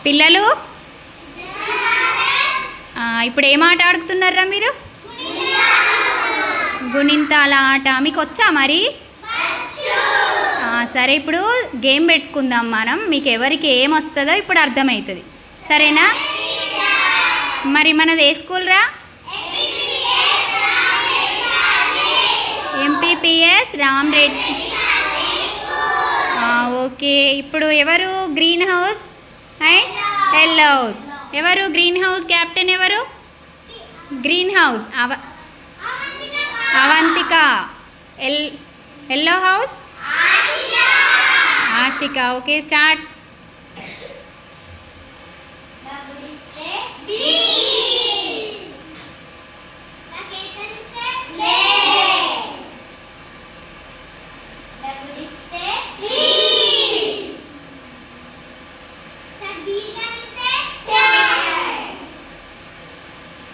పిల్లలు ఇప్పుడు ఏం ఆట ఆడుతున్నారా మీరు? గుణింతాల ఆట మీకు వచ్చా మరి? సరే, ఇప్పుడు గేమ్ పెట్టుకుందాం మనం. మీకు ఎవరికి ఏం వస్తుందో ఇప్పుడు అర్థమవుతుంది, సరేనా? మరి మనది ఏ స్కూల్ రా? ఎంపీపీఎస్ రామరెడ్డి. ఓకే, ఇప్పుడు ఎవరు green house and yellow house? ఎవరు గ్రీన్ హౌస్ క్యాప్టెన్? ఎవరు green house? Avantika. Yellow house Ashika. Okay, start.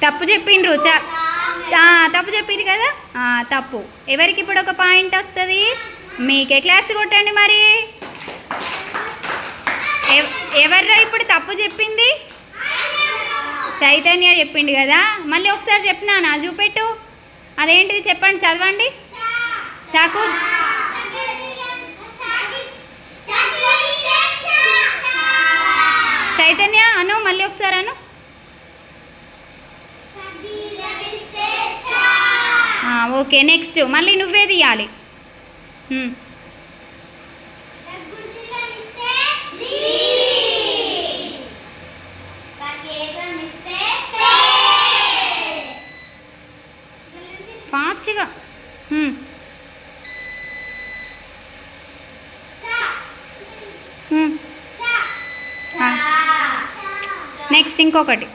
తప్పు చెప్పిండ్రు. తప్పు చెప్పిండ్రు కదా, తప్పు. ఎవరికి ఇప్పుడు ఒక పాయింట్ వస్తుంది? మీకే. క్లాప్స్ కొట్టండి మరి. ఎవర్రా ఇప్పుడు తప్పు చెప్పింది? చైతన్య చెప్పిండు కదా. మళ్ళీ ఒకసారి చెప్పినా చూపెట్టు. అదేంటిది చెప్పండి, చదవండి. చాకు. చైతన్య అను, మళ్ళీ ఒకసారి అను. ఓకే, నెక్స్ట్ మళ్ళీ నువ్వే తీయాలి. ఫాస్ట్గా. నెక్స్ట్ ఇంకొకటి.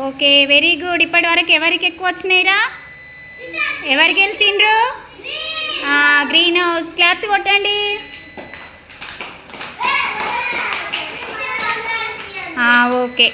Okay, very good. ఇప్పటి వరకు ఎవరికి ఎక్కువ వచ్చినాయిరా? ఎవరు గెలిచిండ్రు? Green house. క్లాప్స్ కొట్టండి. ఓకే.